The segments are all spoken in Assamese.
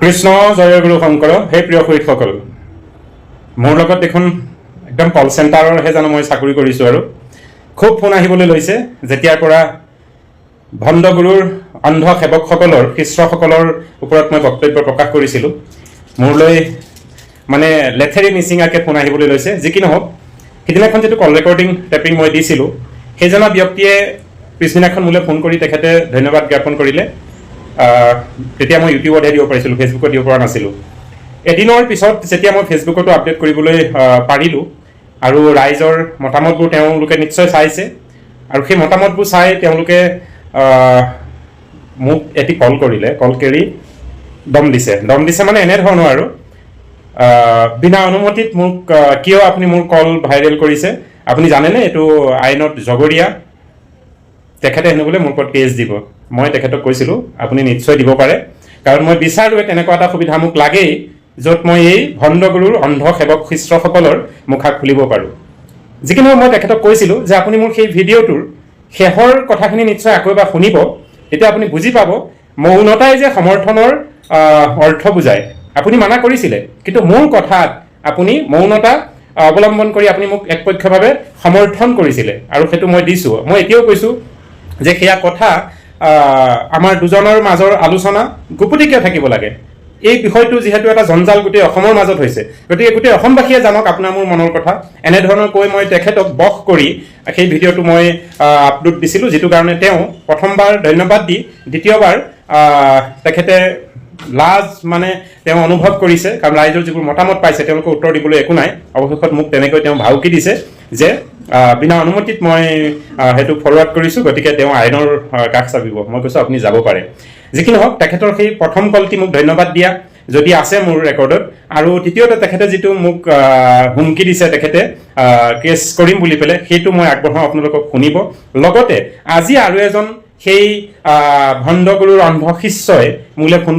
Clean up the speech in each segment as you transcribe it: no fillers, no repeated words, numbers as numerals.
কৃষ্ণ জয় গুৰু শংকৰ হে প্ৰিয় শহীদসকল মোৰ লগত দেখোন একদম কল চেণ্টাৰৰহে জানো মই চাকৰি কৰিছোঁ আৰু খুব ফোন আহিবলৈ লৈছে যেতিয়াৰ পৰা ভণ্ড গুৰুৰ অন্ধ সেৱকসকলৰ শিষ্যসকলৰ ওপৰত মই বক্তব্য প্ৰকাশ কৰিছিলোঁ মোৰলৈ মানে লেঠেৰি নিচিঙাকৈ ফোন আহিবলৈ লৈছে যি কি নহওক সিদিনাখন যিটো কল ৰেকৰ্ডিং টেপিং মই দিছিলোঁ সেইজনা ব্যক্তিয়ে পিছদিনাখন মোলৈ ফোন কৰি তেখেতে ধন্যবাদ জ্ঞাপন কৰিলে তেতিয়া মই ইউটিউবতহে দিব পাৰিছিলোঁ ফেচবুকত দিব পৰা নাছিলোঁ এদিনৰ পিছত যেতিয়া মই ফেচবুকতো আপডেট কৰিবলৈ পাৰিলোঁ আৰু ৰাইজৰ মতামতবোৰ তেওঁলোকে নিশ্চয় চাইছে আৰু সেই মতামতবোৰ চাই তেওঁলোকে মোক এটি কল কৰিলে কল কৰি দম দিছে মানে এনেধৰণৰ আৰু বিনা অনুমতিত মোক কিয় আপুনি মোৰ কল ভাইৰেল কৰিছে আপুনি জানেনে এইটো আইনত জগৰীয়া তেখেতে হেনো বোলে মোৰ ওপৰত কেছ দিব মই তেখেতক কৈছিলোঁ আপুনি নিশ্চয় দিব পাৰে কাৰণ মই বিচাৰোঁ তেনেকুৱা এটা সুবিধা মোক লাগেই য'ত মই এই ভণ্ড গুৰুৰ অন্ধ সেৱক শিষ্যসকলৰ মুখা খুলিব পাৰোঁ যিকি নহওক মই তেখেতক কৈছিলোঁ যে আপুনি মোৰ সেই ভিডিঅ'টোৰ শেষৰ কথাখিনি নিশ্চয় আকৌ এবাৰ শুনিব তেতিয়া আপুনি বুজি পাব মৌনতাই যে সমৰ্থনৰ অৰ্থ বুজায় আপুনি মানা কৰিছিলে কিন্তু মোৰ কথাত আপুনি মৌনতা অৱলম্বন কৰি আপুনি মোক একপক্ষভাৱে সমৰ্থন কৰিছিলে আৰু সেইটো মই দিছোঁ মই এতিয়াও কৈছোঁ যে সেয়া কথা আমাৰ দুজনৰ মাজৰ আলোচনা গুপুটিকৈ থাকিব লাগে এই বিষয়টো যিহেতু এটা জঞ্জাল গোটেই অসমৰ মাজত হৈছে গতিকে গোটেই অসমবাসীয়ে জানক আপোনাৰ মোৰ মনৰ কথা এনেধৰণৰ কৈ মই তেখেতক বশ কৰি সেই ভিডিঅ'টো মই আপলোড দিছিলোঁ যিটো কাৰণে তেওঁ প্ৰথমবাৰ ধন্যবাদ দি দ্বিতীয়বাৰ তেখেতে লাজ মানে তেওঁ অনুভৱ কৰিছে কাৰণ ৰাইজৰ যিবোৰ মতামত পাইছে তেওঁলোকে উত্তৰ দিবলৈ একো নাই অৱশেষত মোক তেনেকৈ তেওঁ ভাউকি দিছে যে বিনা অনুমতিত মই সেইটো ফৰৱাৰ্ড কৰিছোঁ গতিকে তেওঁ আইনৰ কাষ চাপিব মই কৈছোঁ আপুনি যাব পাৰে যি কি নহওক তেখেতৰ সেই প্ৰথম কলটি মোক ধন্যবাদ দিয়া যদি আছে মোৰ ৰেকৰ্ডত আৰু তৃতীয়তে তেখেতে যিটো মোক হুমকি দিছে তেখেতে কেছ কৰিম বুলি পেলাই সেইটো মই আগবঢ়াওঁ আপোনালোকক শুনিব লগতে আজি আৰু এজন সেই ভণ্ড গুৰুৰ অন্ধ শিষ্যই মোলৈ ফোন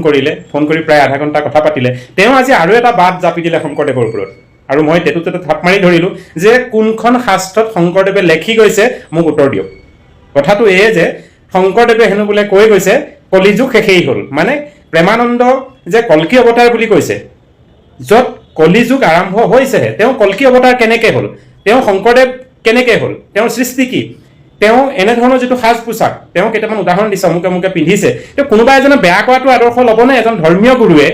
কৰি প্ৰায় আধা ঘণ্টা কথা পাতিলে তেওঁ আজি আৰু এটা বাট জাপি দিলে শংকৰদেৱৰ ওপৰত আৰু মই তেটোতে থাপ মাৰি ধৰিলোঁ যে কোনখন শাস্ত্ৰত শংকৰদেৱে লেখি গৈছে মোক উত্তৰ দিয়ক কথাটো এয়ে যে শংকৰদেৱে হেনো বোলে কৈ গৈছে কলিযুগ শেষেই হ'ল মানে প্ৰেমানন্দ যে কল্কি অৱতাৰ বুলি কৈছে য'ত কলিযুগ আৰম্ভ হৈছেহে তেওঁ কল্কি অৱতাৰ কেনেকৈ হ'ল তেওঁ শংকৰদেৱ কেনেকৈ হ'ল তেওঁৰ সৃষ্টি কি তেওঁ এনেধৰণৰ যিটো সাজ পোছাক তেওঁ কেইটামান উদাহৰণ দিছে অমুকে পিন্ধিছে তেওঁ কোনোবা এজনে বেয়া কৰাটো আদৰ্শ ল'বনে এজন ধৰ্মীয় গুৰুৱে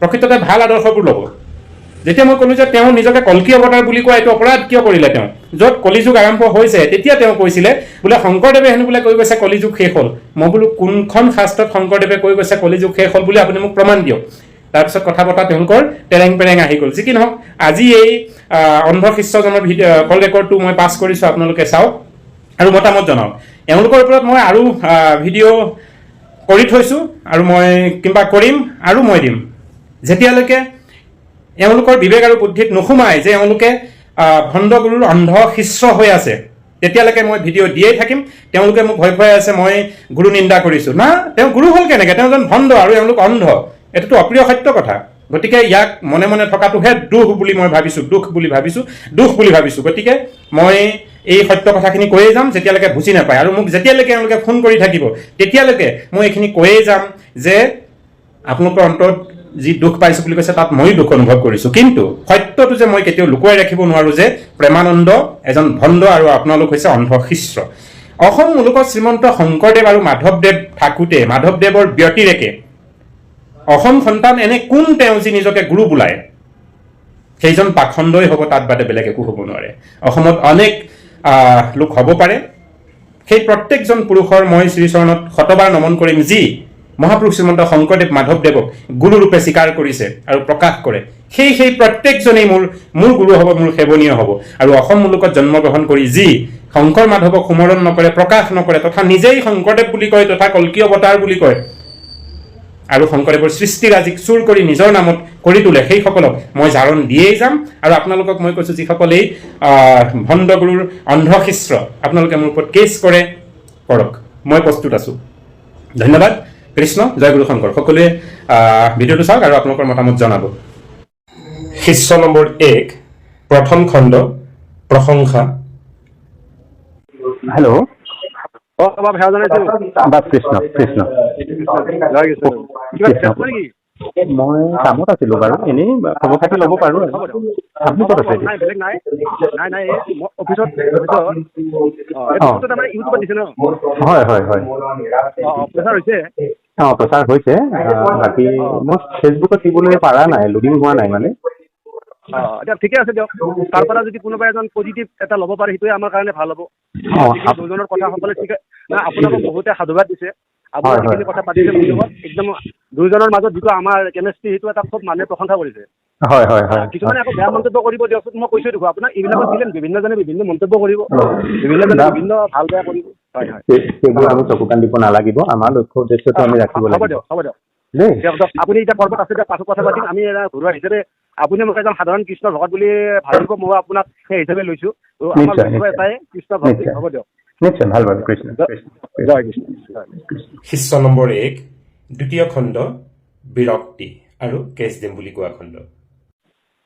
প্ৰকৃততে ভাল আদৰ্শবোৰ ল'ব যেতিয়া মই ক'লোঁ যে তেওঁ নিজকে কল্কি অৱতাৰ বুলি কোৱা এইটো অপৰাধ কিয় কৰিলে তেওঁ য'ত কলিযুগ আৰম্ভ হৈছে তেতিয়া তেওঁ কৈছিলে বোলে শংকৰদেৱে হেনো বোলে কৈ গৈছে কলিযুগ শেষ হ'ল মই বোলো কোনখন শাস্ত্ৰত শংকৰদেৱে কৈ গৈছে কলিযুগ শেষ হ'ল বুলি আপুনি মোক প্ৰমাণ দিয়ক তাৰপিছত কথা বতৰা তেওঁলোকৰ তেৰেং পেৰেং আহি গ'ল যি কি নহওক আজি এই অন্ধ শিষ্যজনৰ কল ৰেকৰ্ডটো মই পাছ কৰিছোঁ আপোনালোকে চাওক আৰু মতামত জনাওক এওঁলোকৰ ওপৰত মই আৰু ভিডিঅ' কৰি থৈছোঁ আৰু মই কিবা কৰিম আৰু মই দিম যেতিয়ালৈকে এওঁলোকৰ বিবেক আৰু বুদ্ধিত নোসোমায় যে এওঁলোকে ভণ্ড গুৰুৰ অন্ধ শিষ্য হৈ আছে তেতিয়ালৈকে মই ভিডিঅ' দিয়েই থাকিম তেওঁলোকে মোক ভয় আছে মই গুৰু নিন্দা কৰিছোঁ না তেওঁ গুৰু হ'ল কেনেকৈ তেওঁ এজন ভণ্ড আৰু এওঁলোক অন্ধ এইটোতো অপ্ৰিয় সত্য কথা গতিকে ইয়াক মনে মনে থকাটোহে দুখ বুলি ভাবিছোঁ গতিকে মই এই সত্য কথাখিনি কৈয়ে যাম যেতিয়ালৈকে বুজি নাপায় আৰু মোক যেতিয়ালৈকে এওঁলোকে ফোন কৰি থাকিব তেতিয়ালৈকে মই এইখিনি কৈয়ে যাম যে আপোনালোকৰ অন্তৰত যি দুখ পাইছোঁ বুলি কৈছে তাত ময়ো দুখ অনুভৱ কৰিছোঁ কিন্তু সত্যটো যে মই কেতিয়াও লুকুৱাই ৰাখিব নোৱাৰোঁ যে প্ৰেমানন্দ এজন ভণ্ড আৰু আপোনালোক হৈছে অন্ধ শিষ্য অসম মুলুকত শ্ৰীমন্ত শংকৰদেৱ আৰু মাধৱদেৱ থাকোঁতে মাধৱদেৱৰ ব্যতিৰেকে অসম সন্তান এনে কোন তেওঁ যি নিজকে গুৰু বোলায় সেইজন পাখণ্ডই হ'ব তাত বাদে বেলেগ একো হ'ব নোৱাৰে অসমত অনেক লোক হ'ব পাৰে সেই প্ৰত্যেকজন পুৰুষৰ মই শ্ৰীচৰণত শতবাৰ নমন কৰিম যি মহাপুৰুষ শ্ৰীমন্ত শংকৰদেৱ মাধৱদেৱক গুৰুৰূপে স্বীকাৰ কৰিছে আৰু প্ৰকাশ কৰে সেই প্ৰত্যেকজনেই মোৰ গুৰু হ'ব মোৰ সেৱনীয় হ'ব আৰু অসম মুলুকত জন্মগ্ৰহণ কৰি যি শংকৰ মাধৱক সুমৰণ নকৰে প্ৰকাশ নকৰে তথা নিজেই শংকৰদেৱ বুলি কয় তথা কল্কি অৱতাৰ বুলি কয় আৰু শংকৰদেৱৰ সৃষ্টিৰাজিক চুৰ কৰি নিজৰ নামত কৰি তোলে সেইসকলক মই জাৰণ দিয়েই যাম আৰু আপোনালোকক মই কৈছোঁ যিসকল এই ভণ্ড গুৰুৰ অন্ধ শিষ্য আপোনালোকে মোৰ ওপৰত কেছ কৰক মই প্ৰস্তুত আছোঁ ধন্যবাদ কৃষ্ণ জয় গুৰু শংকৰ সকলোৱে ভিডিঅ'টো চাওক আৰু আপোনালোকৰ মতামত জনাব শিষ্য নম্বৰ 1 প্ৰথম খণ্ড প্ৰশংসা হেল্ল' বাবা ভেয়া জানাইছো বাস কৃষ্ণ কৃষ্ণ জয় কৃষ্ণ কিবা ব্যস্ত নেকি মই কামত আছিলো বাৰু, এনেই খবৰ খাতি ল'ব পাৰো আৰু। আপুনি ক'ত আছে? নাই বেলেগ নাই নাই নাই অফিচত তাৰমানে ইউটিউবত দিছে ন? হয় হয় হয়। প্ৰেচাৰ হৈছে? প্ৰচাৰ হৈছে। বাকী মই ফেচবুকত দিবলৈ পাৰা নাই, লোডিং হোৱা নাই মানে। এতিয়া ঠিকে আছে দিয়ক। তাৰ পৰা যদি কোনোবা এজন পজিটিভ এটা ল'ব পাৰে সেইটোৱে আমাৰ কাৰণে ভাল হ'ব। যিখিনি দুজনৰ কথা সকলে ঠিক না, আপোনাকো বহুতে সাধুবাদ দিছে। আপুনি যিখিনি কথা পাতিছে মোৰ লগত, একদম দুইজনৰ মাজত যিটো আমাৰ কেমেষ্ট্ৰি সেইটো এটা খুব মানুহে প্ৰশংসা কৰিছে। হয় হয় হয়। কিছুমানে আকৌ বেয়া মন্তব্য কৰিব দিয়কচোন, মই কৈছোঁ দেখোন আপোনাক এইবিলাকত দিলে বিভিন্নজনে বিভিন্ন মন্তব্য কৰিব, বিভিন্নজনে বিভিন্ন ভাল বেয়া কৰিব। হয় হয়, সেইবোৰ আমি চকু কাণ দিব নালাগিব। আমাৰ লক্ষ্য উদ্দেশ্যটো আমি ৰাখিব লাগিব। হ'ব দিয়ক হ'ব দিয়ক দেই। আপুনি এতিয়া পৰ্বত আছে দিয়ক, পাছত কথা পাতিম। আমি ঘৰুৱা হিচাপে আপুনি মোক এজন সাধাৰণ কৃষ্ণ ভকত বুলি ভাবিব, মই আপোনাক সেই হিচাপে লৈছোঁ। আমাৰ লক্ষ্য এটাই কৃষ্ণ ভক্তি। হ'ব দিয়ক। নিশ্চয়, ভাল ভাল। কৃষ্ণ জয় কৃষ্ণ। শিষ্য নম্বৰ 1, দ্বিতীয় খণ্ড, বিৰক্তি আৰু কেছ দিম বুলি কোৱা খণ্ড।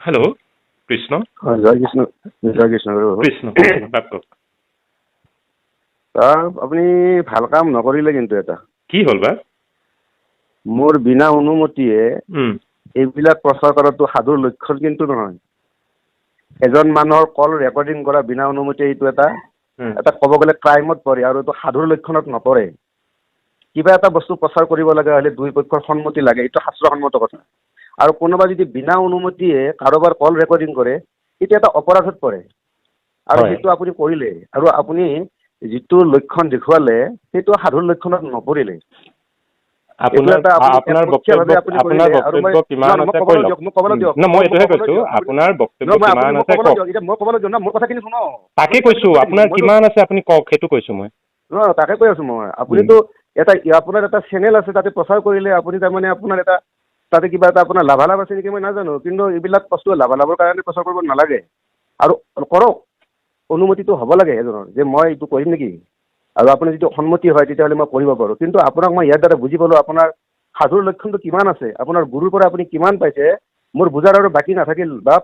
হেল্ল', কৃষ্ণ। জয় কৃষ্ণ। জয় কৃষ্ণ। কৃষ্ণ আপুনি ভাল কাম নকৰিলে কিন্তু এটা। কি হ'ল বা? মোৰ বিনা অনুমতিয়ে এইবিলাক প্ৰচাৰ কৰাটো সাধুৰ লক্ষণ কিন্তু নহয়। এজন মানুহৰ কল ৰেকৰ্ডিং কৰা বিনা অনুমতি এইটো এটা ক'ব গ'লে ক্ৰাইমত পৰে, আৰু এইটো সাধুৰ লক্ষণত নপৰে। কিবা এটা বস্তু প্ৰচাৰ কৰিব লগা হ'লে দুই পক্ষৰ সন্মতি লাগে, এইটো শাস্ত্ৰসন্মত কথা। আৰু কোনোবা যদি বিনা অনুমতিয়ে কাৰোবাৰ কল ৰেকৰ্ডিং কৰে, সেইটো এটা অপৰাধত পৰে। আৰু সেইটো আপুনি কৰিলে, আৰু আপুনি যিটো লক্ষণ দেখুৱালে সেইটো সাধুৰ লক্ষণত নপৰিলে। আপোনাৰ বক্তব্য কিমান আছে কৈ লওক। মই এইটোহে কৈছো, আপোনাৰ বক্তব্য কিমান আছে কওক। মই ক'বলৈ দিয়ক না, মোৰ কথাখিনি শুনক। তাকে কৈছো, আপোনাৰ কিমান আছে আপুনি কওক, সেইটো কৈছো মই। নহয়, তাকে কৈ আছো মই। আপুনিতো আপোনাৰ এটা চেনেল আছে, তাতে প্ৰচাৰ কৰিলে আপুনি, তাৰমানে আপোনাৰ এটা তাতে কিবা এটা আপোনাৰ লাভালাভ আছে নেকি মই নাজানো, কিন্তু এইবিলাক বস্তু লাভালাভৰ কাৰণে প্ৰচাৰ কৰিব নালাগে। আৰু কৰক, অনুমতিটো হ'ব লাগে এজনৰ, যে মই এইটো কৰিম নেকি। আৰু আপোনাৰ যদি সন্মতি হয় তেতিয়াহ'লে মই কৰিব পাৰোঁ। কিন্তু আপোনাক মই ইয়াৰ দ্বাৰা বুজি পালোঁ আপোনাৰ সাধুৰ লক্ষণটো কিমান আছে, আপোনাৰ গুৰুৰ পৰা আপুনি কিমান পাইছে, মোৰ বুজাৰ আৰু বাকী নাথাকিল বাপ।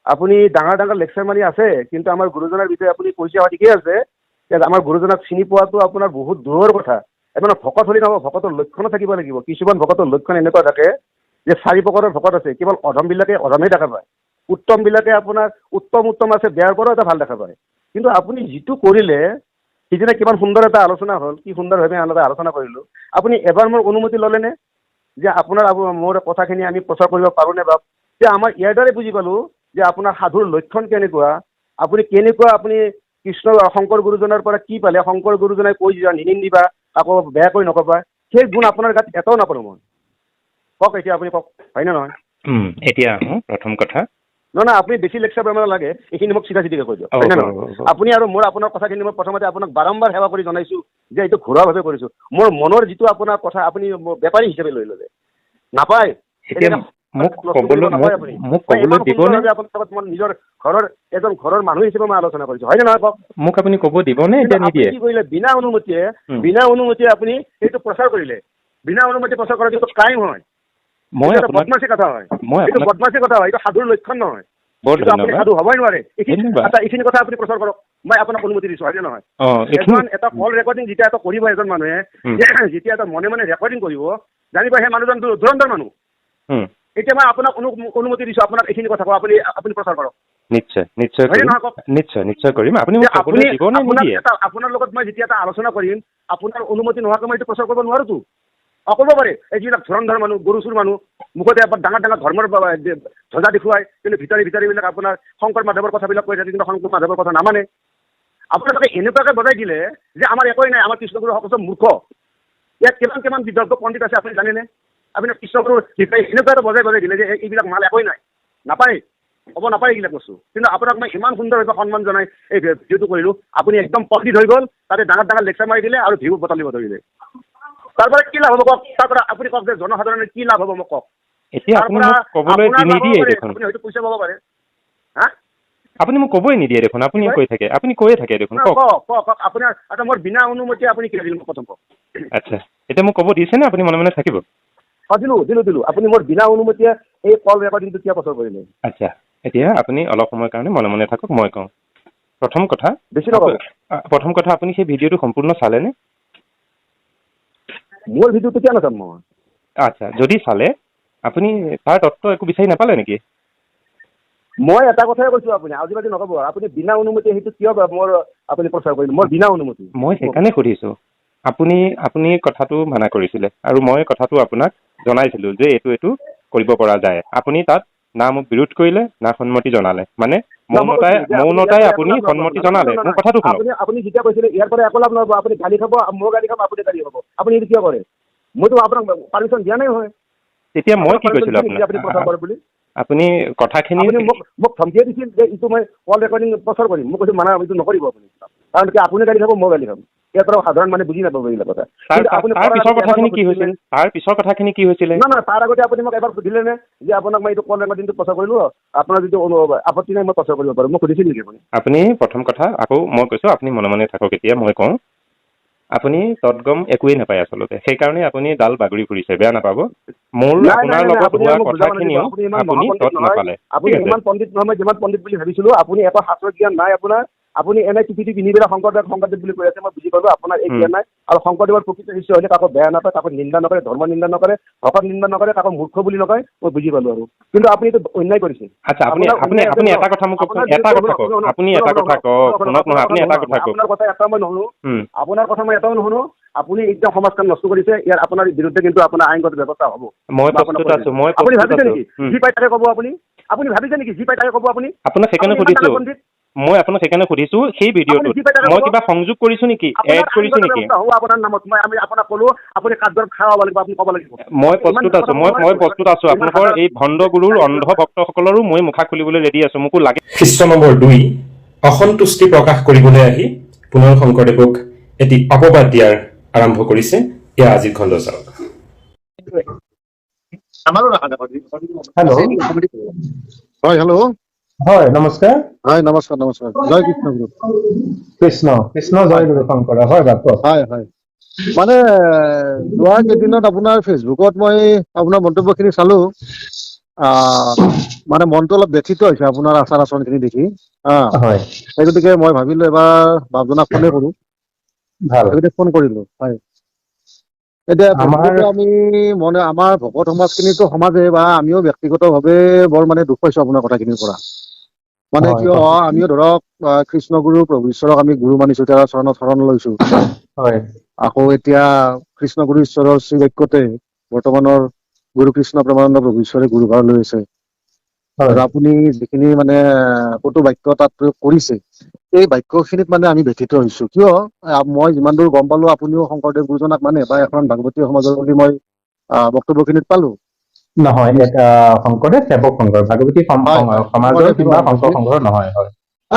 আপুনি ডাঙৰ ডাঙৰ লেকচাৰ মাৰি আছে, কিন্তু আমাৰ গুৰুজনাৰ বিষয়ে আপুনি কৈছে হয় ঠিকেই আছে, আমাৰ গুৰুজনাক চিনি পোৱাটো আপোনাৰ বহুত দূৰৰ কথা। এজন ভকত হ'লে নহ'ব, ভকতৰ লক্ষণো থাকিব লাগিব। কিছুমান ভকতৰ লক্ষণ এনেকুৱা থাকে যে 4 প্ৰকাৰৰ ভকত আছে, কেৱল অধমবিলাকে অধমেই দেখা পায়, উত্তমবিলাকে আপোনাৰ উত্তম আছে, বেয়াৰ পৰাও এটা ভাল দেখা পায়। কিন্তু আপুনি যিটো কৰিলে, সিদিনা কিমান সুন্দৰ এটা আলোচনা হ'ল, কি সুন্দৰভাৱে আমি আলোচনা কৰিলোঁ। আপুনি এবাৰ মোৰ অনুমতি ল'লেনে যে আপোনাৰ মোৰ কথাখিনি আমি প্ৰচাৰ কৰিব পাৰোঁনে বাপ? যে আমাৰ ইয়াৰ দ্বাৰাই বুজি পালোঁ যে আপোনাৰ সাধুৰ লক্ষণ কেনেকুৱা, আপুনি কৃষ্ণ শংকৰ গুৰুজনাৰ পৰা কি পালে, শংকৰ গুৰুজনাই কৈ যোৱা নিনিন্দিবা, আকৌ বেয়াকৈ নকবা, সেই গুণ আপোনাৰ গাত এটাও নাপালোঁ মই। কওক এতিয়া, আপুনি কওক, হয়নে নহয়? এতিয়া প্ৰথম কথা, নহয়, আপুনি বেছি লেকচাৰ কৰিব নালাগে, এইখিনি মোক চিধা চিধিকে কৈ দিয়ক, হয় নে নহয়? আপুনি আৰু মোৰ আপোনাৰ কথাখিনি মই প্ৰথমতে আপোনাক বাৰম্বাৰ সেৱা কৰি জনাইছোঁ যে এইটো ঘৰুৱাভাৱে কৰিছোঁ। মোৰ মনৰ যিটো আপোনাৰ কথা আপুনি বেপাৰী হিচাপে লৈ ল'লে, নাপায়। মই নিজৰ ঘৰৰ মানুহ হিচাপে মই আলোচনা কৰিছোঁ, হয় নে নহয় কওক? মোক আপুনি ক'ব দিবনে? কি কৰিলে, বিনা অনুমতিয়ে আপুনি সেইটো প্ৰচাৰ কৰিলে। বিনা অনুমতি প্ৰচাৰ কৰাটো এইটো ক্ৰাইম হয়, বদমাচি কথা হয়, এইটো বদমাচি কথা হয়, এইটো সাধুৰ লক্ষণ নহয়। আপুনি সাধু হ'বই নোৱাৰে। এইখিনি কথা আপুনি প্ৰচাৰ কৰক, মই আপোনাক অনুমতি দিছোঁ, হয় নে নহয়? এটা কল ৰেকৰ্ডিং যেতিয়া এটা কৰিব এজন মানুহে, যেতিয়া এটা মনে মনে ৰেকৰ্ডিং কৰিব, জানিব সেই মানুহজন ধুৰন্ধৰ মানুহ। এতিয়া মই আপোনাক অনুমতি দিছোঁ, আপোনাক এইখিনি কথা কওঁ, আপুনি প্ৰচাৰ কৰক। নিশ্চয় কৰিম। আপোনাৰ লগত মই যেতিয়া এটা আলোচনা কৰিম, আপোনাৰ অনুমতি নোহোৱাকৈ মই এইটো প্ৰচাৰ কৰিব নোৱাৰোতো। ক'ব পাৰে, এই যিবিলাক ধুৰন্ধৰ মানুহ, গৰুচুৰ মানুহ, মুখতে ডাঙৰ ডাঙৰ ধৰ্মৰ ধ্বজা দেখুৱাই, কিন্তু ভিতৰিবিলাক আপোনাৰ শংকৰ মাধৱৰ কথাবিলাক কৈ থাকে, কিন্তু শংকৰ মাধৱৰ কথা নামানে। আপোনালোকে এনেকুৱাকৈ বজাই দিলে যে আমাৰ একোৱেই নাই, আমাৰ কৃষ্ণগুৰু সকলো মূৰ্খ। ইয়াত কিমান বিদগ্ধ পণ্ডিত আছে আপুনি জানেনে? আপোনাৰ কৃষ্ণগুৰুৰ এনেকুৱা এটা বজাই দিলে যে এইবিলাক মাল একোৱেই নাই, নাপায়, ক'ব নাপায় এইবিলাক বস্তু। কিন্তু আপোনাক মই ইমান সুন্দৰভাৱে সন্মান জনাই এই ভিডিঅ'টো কৰিলোঁ, আপুনি একদম পণ্ডিত হৈ গ'ল, তাতে ডাঙৰ লেকচাৰ মাৰি দিলে আৰু ভিউ বটলিব ধৰিলে। তাৰপৰা কি লাভ হ'ব কওক? তাৰপৰা আপুনি কওক যে জনসাধাৰণৰ কি লাভ হ'ব মোক কওক? আপুনি হয়তো পইচা পাব পাৰে। হা, আপুনি মোক ক'বই নিদিয়ে দেখোন, আপুনি কৈয়ে থাকে দেখোন। কওক আপোনাৰ মোৰ বিনা অনুমতি আপুনি কি দিলে মোক প্ৰথম কওক। আচ্ছা, এতিয়া মোক ক'ব দিছেনে? আপুনি মনে মনে থাকিব? দিলোঁ। আপুনি মোৰ বিনা অনুমতিয়ে এই কল ৰেকৰ্ডিংটো কিয় প্ৰচাৰ কৰিলে? আচ্ছা, এতিয়া আপুনি অলপ সময়ৰ কাৰণে মনে মনে থাকক, মই কওঁ। প্ৰথম কথা, আপুনি সেই ভিডিঅ'টো সম্পূৰ্ণ চালেনে? মোৰ ভিডিঅ'টো কিয় নাচাম মই? আচ্ছা, যদি চালে আপুনি তাৰ তত্ত্ব একো বিচাৰি নাপালে নেকি? মই এটা কথাই কৈছো, আপুনি আজি নক'ব, আপুনি বিনা অনুমতি সেইটো কিয় মোৰ আপুনি প্ৰচাৰ কৰিলে? মই বিনা অনুমতি। মই সেইকাৰণে সুধিছো, আপুনি কথাটো মানা কৰিছিলে আৰু মই কথাটো আপোনাক জনাইছিলো যে এইটো কৰিব পৰা যায়। আপুনি তাত না মোক বিৰোধ কৰিলে না সন্মতি জনালে, মানে মৌনতাই আপুনি সন্মতি জনালে। মোৰ কথাটো শুনক। আপুনি যেতিয়া কৈছিলে ইয়াৰ পৰা একো লাভ নহ'ব, আপুনি গালি খাব, মোৰ গালি খাব, আপুনি গালি খাব, আপুনি এইটো কিয় কৰে? মইতো আপোনাক পাৰ্মিশ্যন দিয়া নাই হয়। তেতিয়া মই কি কৈছিলো আপুনি প্ৰচাৰ কৰে বুলি? আপুনি কথাখিনি মোক ধমকিয়ে দিছিল যে এইটো মই কল ৰেকৰ্ডিং প্ৰচাৰ কৰিম। মই কৈছো মানা এইটো নকৰিব আপুনি, কাৰণ কি আপুনি গালি খাব, মই গালি খাম। ইয়াৰ পৰা সাধাৰণ মানে বুজি নাপাব এইবিলাক কথা। তাৰ পিছৰ কথাখিনি কি হৈছিল? নহয়, তাৰ আগতে আপুনি মোক এবাৰ সুধিলে নে যে আপোনাক মই এইটো কল ৰেকৰ্ডিংটো প্ৰচাৰ কৰিলো, আপোনাৰ যদি আপত্তি নাই মই প্ৰচাৰ কৰিব পাৰো? মোক সুধিছিল নেকি আপুনি? প্ৰথম কথা আকৌ মই কৈছো আপুনি মনে মনে থাকক। এতিয়া মই কওঁ, আপুনি তদগম একোৱেই নাপায় আচলতে, সেইকাৰণে আপুনি ডাল বাগৰি ফুৰিছে। বেয়া নাপাব, মোৰ আপোনাৰ লগত হোৱা কথাখিনিও আপুনি তত নাপালে। আপুনি ইমান পণ্ডিত নহয়, মই যিমান পণ্ডিত বুলি ভাবিছিলো। আপুনি এটা শাস্ত্ৰৰ জ্ঞান নাই আপোনাৰ। আপুনি এনে টুপি পিন্ধি পেলাই শংকৰদেৱ বুলি কৈ আছে, মই বুজি পালো আপোনাৰ এই জ্ঞান নাই। আৰু শংকৰদেৱৰ প্ৰকৃত শিষ্য হ'লে কাকো বেয়া নাপায়, কাকো নিন্দা নকৰে, ধৰ্ম নিন্দা নকৰে, ভকত নিন্দা নকৰে, কাকো মূৰ্খ বুলি নকয়, মই বুজি পালো আৰু। কিন্তু আপুনি এইটো অন্যায় কৰিছে। আচ্ছা, আপুনি এটা কথা মোক কওকচোন, এটা কথা কওক। আপুনি এটা কথা কওক, শুনক নহয়, আপুনি এটা কথা কওক। আপোনাৰ কথা এটা মই নুশুনো, আপোনাৰ কথা মই এটাও নুশুনো। আপুনি একদম সমাজখন নষ্ট কৰিছে। ইয়াৰ আপোনাৰ বিৰুদ্ধে কিন্তু আপোনাৰ আইনগত ব্যৱস্থা হ'ব। মই প্ৰস্তুত আছো। আপুনি ভাবিছে নেকি যি পাই তাকে ক'ব আপুনি? আপুনি ভাবিছে নেকি যি পাই তাকে ক'ব আপুনি? আপোনাক সেইকাৰণে সুধিছো, সেই ভিডিঅ'টোত মই কিবা সংযোগ কৰিছো নেকি, এড কৰিছো নেকি? আপোনাৰ নামত আমি আপোনাক ক'লো, আপুনি কাৰ্যত খাব লাগিব, আপুনি ক'ব লাগিব। মই প্ৰস্তুত আছো, মই প্ৰস্তুত আছো। আপোনালোকৰ এই ভণ্ড গুৰুৰ অন্ধ ভক্তসকলৰো মই মুখা খুলিবলৈ ৰেডি আছো, মোকো লাগে। খ্ৰীষ্ট নম্বৰ 2 অসন্তুষ্টি প্ৰকাশ কৰিবলৈ আহি পুনৰ শংকৰদেৱক এটি অপবাদ দিয়াৰ আৰম্ভ কৰিছে। এয়া আজিৰ খণ্ড চাওক। হেল্ল', হয়, হেল্ল', হয়, নমস্কাৰ। হয়, নমস্কাৰ, নমস্কাৰ। জয় কৃষ্ণ গুৰু। কৃষ্ণ জয় গুৰু শংকৰ। হয়, হয়, হয়। মানে যোৱা কেইদিনত আপোনাৰ ফেচবুকত মই আপোনাৰ মন্তব্যখিনি চালো। মানে মনটো অলপ ব্যথিত হৈছে আপোনাৰ আচাৰ আচৰণখিনি দেখি। হয়, সেই গতিকে মই ভাবিলো এবাৰ বাপজনক ফোনে কৰো, ভাল। সেই ফোন কৰিলো। হয়, এতিয়া ফেচবুকতে আমি আমাৰ ভকত সমাজখিনিতো সমাজে বা আমিও ব্যক্তিগতভাৱে বৰ মানে দুখ পাইছো আপোনাৰ কথাখিনিৰ পৰা। মানে কিয়, আমিও ধৰক কৃষ্ণগুৰু প্ৰভু ঈশ্বৰক আমি গুৰু মানিছো, তেওঁৰ চৰণত শৰণ লৈছো। হয়, আকৌ এতিয়া কৃষ্ণগুৰু ঈশ্বৰৰ শ্ৰী বাক্যতে বৰ্তমানৰ গুৰু কৃষ্ণ প্ৰেমানন্দ প্ৰভু ঈশ্বৰে গুৰুভাৰ লৈ আছে। আৰু আপুনি যিখিনি মানে কটু বাক্য তাত প্ৰয়োগ কৰিছে, এই বাক্যখিনিত মানে আমি ব্যথিত হৈছো। কিয়, মই যিমান দূৰ গম পালো আপুনিও শংকৰদেৱ গুৰুজনাক মানে বা এখন ভাগৱতীয় সমাজৰ বুলি মই বক্তব্যখিনিত পালো। নহয়, শংকৰদেৱ সেৱক সংঘৰ, ভাগৱতী সমাজৰ কিংবা শংকৰ সংঘৰ নহয়। হয়,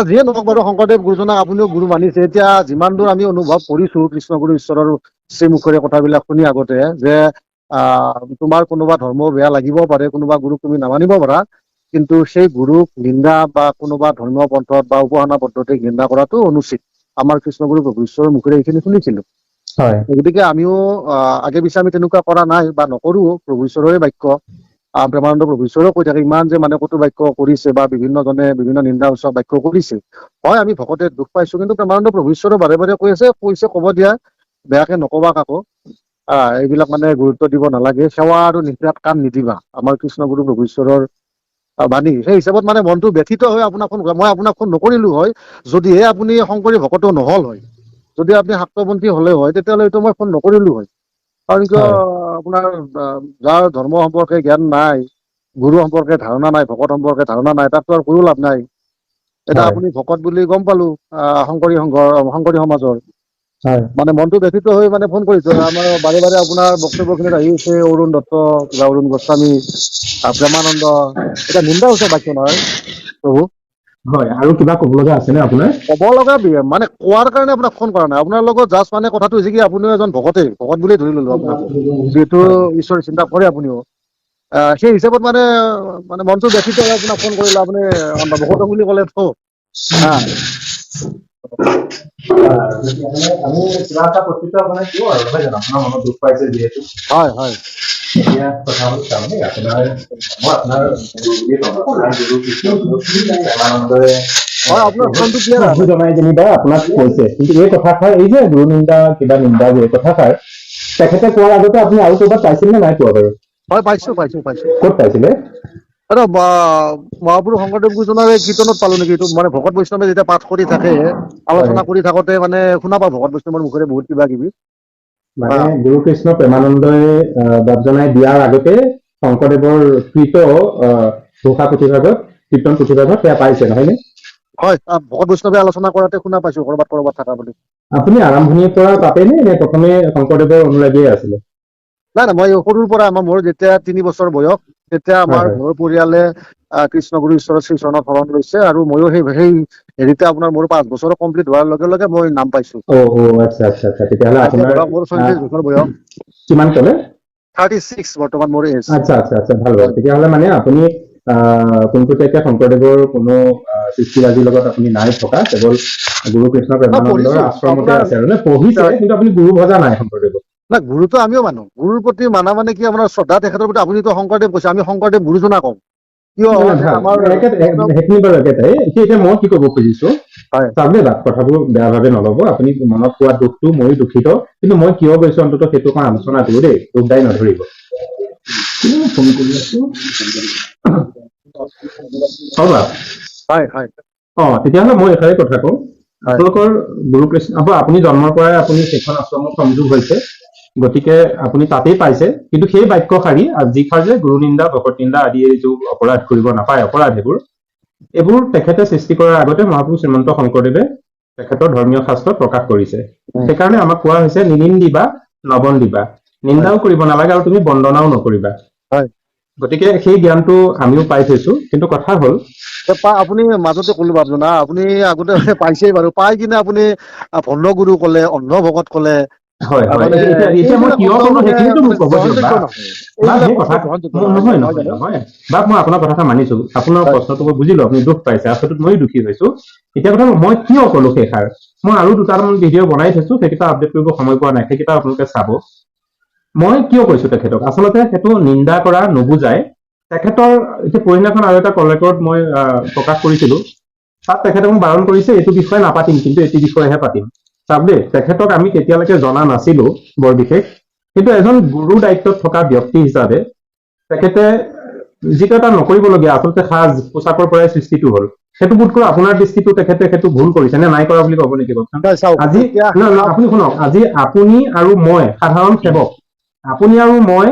যিয়ে নহওক বাৰু, শংকৰদেৱ গুৰুজনাক আপুনিও গুৰু মানিছে। এতিয়া যিমান দূৰ আমি অনুভৱ কৰিছো কৃষ্ণগুৰু ঈশ্বৰৰ শ্ৰীমুখৰে কথাবিলাক শুনি আগতে, যে তোমাৰ কোনোবা ধৰ্ম বেয়া লাগিব পাৰে, কোনোবা গুৰুক তুমি নামানিব পাৰা, কিন্তু সেই গুৰুক নিন্দা বা কোনোবা ধৰ্মীয় পন্থত বা উপাসনা পদ্ধতিক নিন্দা কৰাটো অনুচিত। আমাৰ কৃষ্ণগুৰু প্ৰভু ঈশ্বৰৰ মুখেৰে এইখিনি শুনিছিলো। হয়, গতিকে আমিও আগে পিছে আমি তেনেকুৱা কৰা নাই বা নকৰো। প্ৰভু ঈশ্বৰৰে বাক্য, প্ৰেমানন্দ প্ৰভু ঈশ্বৰেও কৈ থাকে, ইমান যে মানে কটু বাক্য কৰিছে বা বিভিন্নজনে বিভিন্ন নিন্দা উচ্চ বাক্য কৰিছে। হয়, আমি ভকতে দুখ পাইছো, কিন্তু প্ৰেমানন্দ প্ৰভু ঈশ্বৰে বাৰে বাৰে কৈছে ক'ব দিয়া, বেয়াকে নকবা কাকো। এইবিলাক মানে গুৰুত্ব দিব নালাগে, সেৱা আৰু নিষ্ঠাত কাম নিদিবা, আমাৰ কৃষ্ণগুৰু প্ৰভু ঈশ্বৰৰ বাণী। সেই হিচাপত মানে মনটো ব্যথিত হৈ মই আপোনাক ফোন নকৰিলো হয়, যদিহে আপুনি শংকৰী ভকতো নহল হয়। যদি আপুনি শাক্তপন্থী হলে হয়, তেতিয়াহ'লে মই ফোন নকৰিলো হয়। কাৰণ কিয়, আপোনাৰ যাৰ ধৰ্ম সম্পৰ্কে জ্ঞান নাই, গুৰু সম্পৰ্কে ধাৰণা নাই, ভকত সম্পৰ্কে ধাৰণা নাই, তাকতো আৰু কোনো লাভ নাই। এতিয়া আপুনি ভকত বুলি গম পালো, শংকৰী সমাজৰ, মানে মনটো ব্যথিত হৈ মানে ফোন কৰিছো। আমাৰ বাৰে বাৰে আপোনাৰ বক্তব্যখিনিত আহি আছে অৰুণ দত্ত, কিবা অৰুণ গোস্বামী, প্ৰেমানন্দ, এতিয়া নিন্দা হৈছে বাক্য নহয় প্ৰভু। হয়, আৰু কিবা ক'ব লগা আছেনে আপোনাৰ? ক'ব লগা মানে কোৱাৰ কাৰণে আপোনাক ফোন কৰা নাই। আপোনাৰ লগত জাষ্ট মানে কথাটো হৈছে কি, আপুনিও এজন ভকত বুলি ধৰি ললো আপোনাকো, যিহেতু ঈশ্বৰৰ চিন্তা কৰে আপুনিও। সেই হিচাপত মানে মনটো ব্যথিত হৈ আপোনাক ফোন কৰিলো। আপুনি ভকত বুলি ক'লে তো আমি কিবা এটা প্ৰস্তুত মানে দিওঁ আৰু নহয় জানো, আপোনাৰ মনত দুখ পাইছে যিহেতু। হয়, হয়। এতিয়া কথা হ'ল মই আপোনাৰ গুৰু কৃষ্ণ প্ৰেমানন্দৰে হয়, আপোনাৰ চাউণ্ডটো ক্লিয়াৰ অহা নাই। জনাই যেনিবা আপোনাক কৈছে, কিন্তু এই কথাষাৰ, এই যে গুৰু নিন্দা কিবা নিন্দা যে কথাষাৰ তেখেতে কোৱাৰ আগতে আপুনি আৰু ক'ৰবাত পাইছিল নে নাই পোৱা বাৰু? হয় পাইছো। ক'ত পাইছিলে? এটা মহাপুৰুষ শংকৰদেৱ গুৰুজনাৰ এই কীৰ্তনত পালো নেকি, এইটো মানে ভকত বৈষ্ণৱে যেতিয়া পাঠ কৰি থাকে, আলোচনা কৰি থাকোতে মানে শুনা পাওঁ ভকত বৈষ্ণৱৰ মুখেৰে বহুত কিবা কিবি। মানে গুৰু কৃষ্ণ প্ৰেমানন্দই বাপ জনাই দিয়াৰ আগতে শংকৰদেৱৰ কৃত ঘোষা পুথিভাগত, কীৰ্তন পুথিভাগত সেয়া পাইছে নহয়নে? হয়, ভকত বৈষ্ণৱে আলোচনা কৰাতে শুনা পাইছো কৰবাত থকা বুলি। আপুনি আৰম্ভণিৰ পৰা তাতেনে নে প্ৰথমে শংকৰদেৱৰ অনুৰাগীয়ে আছিলে? নাই মই সৰুৰ পৰা মোৰ যেতিয়া 3 বছৰ বয়স তেতিয়া হয় আমাৰ হয়। ঘৰৰ পৰিয়ালে কৃষ্ণগুৰু ঈশ্বৰৰ শ্ৰীচৰণত শৰণ লৈছে, আৰু ময়ো সেই হেৰিতে আপোনাৰ মোৰ 5 বছৰ কমপ্লিট হোৱাৰ লগে লগে মই নাম পাইছো। আচ্ছা। তেতিয়াহ'লে এতিয়া আপোনাৰ ধৰক মোৰ 34 বছৰ বয়স, কিমান ক'লে? 36 বৰ্তমান মোৰ এজ। আচ্ছা, ভাল বাৰু। তেতিয়াহ'লে মানে আপুনি পোনপটীয়াকে শংকৰদেৱৰ কোনো সৃষ্টিৰাজিৰ লগত আপুনি নাই থকা, কেৱল গুৰু কৃষ্ণ প্ৰেমানন্দৰ পঢ়িছো আশ্ৰমতে আপোনাৰ আছে আৰু পঢ়িছে, কিন্তু আপুনি গুৰু ভজা নাই শংকৰদেৱক। না, গুৰুতো আমিও মানো। গুৰুৰ প্ৰতি মানা মানে কি আপোনাৰ শ্ৰদ্ধা তেখেতৰ প্ৰতি। আপুনিতো শংকৰদেৱ কৈছে, আমি শংকৰদেৱ গুৰুজনা কওঁ। কিয় ভাল আমাৰ সেইখিনি বাৰু একেটাই। এতিয়া মই কি ক'ব খুজিছো, হয় চাওক দেই, কথাবোৰ বেয়া ভাৱে নল'ব, আপুনি মনত পোৱা দুখটো ময়ো দুখিত, কিন্তু মই কিয় গৈছো অন্তত সেইটো মই আলোচনা কৰো দেই, দুখদাই নধৰিব। ফোন কৰি আছো। হয়। তেতিয়াহ'লে মই এটাই কথা কওঁ, হয় আপোনালোকৰ গুৰু কৃষ্ণ আপুনি জন্মৰ পৰাই আপুনি সেইখন আশ্ৰমত সংযোগ হৈছে, গতিকে আপুনি তাতেই পাইছে, কিন্তু সেই বাক্যশাৰী যিষাৰ যে গুৰু নিন্দা ভকত নিন্দা আদি যিটো অপৰাধ কৰিব নাপায়, অপৰাধ এইবোৰ তেখেতে সৃষ্টি কৰাৰ আগতে মহাপুৰুষ শ্ৰীমন্ত শংকৰদেৱে তেখেতৰ ধৰ্মীয় শাস্ত্ৰত প্ৰকাশ কৰিছে। সেইকাৰণে আমাক কোৱা হৈছে নিনিন্দিবা নবন্দিবা, নিন্দাও কৰিব নালাগে আৰু তুমি বন্দনাও নকৰিবা। হয়। গতিকে সেই জ্ঞানটো আমিও পাই থৈছো, কিন্তু কথা হ'ল আপুনি মাজতে ক'লো না, আপুনি আগতে পাইছেই বাৰু, পাই কিনে আপুনি ভণ্ড গুৰু ক'লে, অন্ধ ভকত ক'লে। হয়। মানে এতিয়া মই এইবিলাক কিয় শব্দ ক'লো মানে সেইখিনিতো মোক ক'ব দিয়ক গ্ৰহণযোগ্য বা নহয়। সেই এইবিলাক শব্দ কথা গ্ৰহণযোগ্য নহয়। জানো? বা মই আপোনাৰ কথা এটা মানিছো, আপোনাৰ হয় প্ৰশ্নটো মই বুজিলো, আপুনি দুখ পাইছে, আচলতে ময়ো দুখী হৈছো। এতিয়া কথা মই কিয় ক'লো সেইষাৰ, মই আৰু দুটামান ভিডিঅ' বনাই থৈছো, সেইকেইটা আপডেট কৰিব সময় পোৱা নাই, সেইকেইটা আপোনালোকে চাব। মই কিয় কৈছো তেখেতক, আচলতে সেইটো নিন্দা কৰা নুবুজাই তেখেতৰ এতিয়া পৰিণাখন আৰু এটা কল ৰেকৰ্ড মই প্ৰকাশ কৰিছিলো, তাত তেখেতে মোক বাৰণ কৰিছে এইটো বিষয়ে নাপাতিম, কিন্তু এইটো বিষয়েহে পাতিম। চাওক দেই, তেখেতক আমি তেতিয়ালৈকে জনা নাছিলো বৰ বিশেষ, কিন্তু এজন গুৰু দায়িত্বত থকা ব্যক্তি হিচাপে তেখেতে যিটো এটা নকৰিবলগীয়া আচলতে সাজ পোছাকৰ পৰাই সৃষ্টিটো হ'ল, সেইটো বোধকৰো আপোনাৰ দৃষ্টিটো তেখেতে সেইটো ভুল কৰিছে নে নাই কৰা বুলি ক'ব নেকি কওকচোন? হয়, চাওক আজি এতিয়া আপুনি শুনক, আজি আপুনি আৰু মই সাধাৰণ সেৱক, আপুনি আৰু মই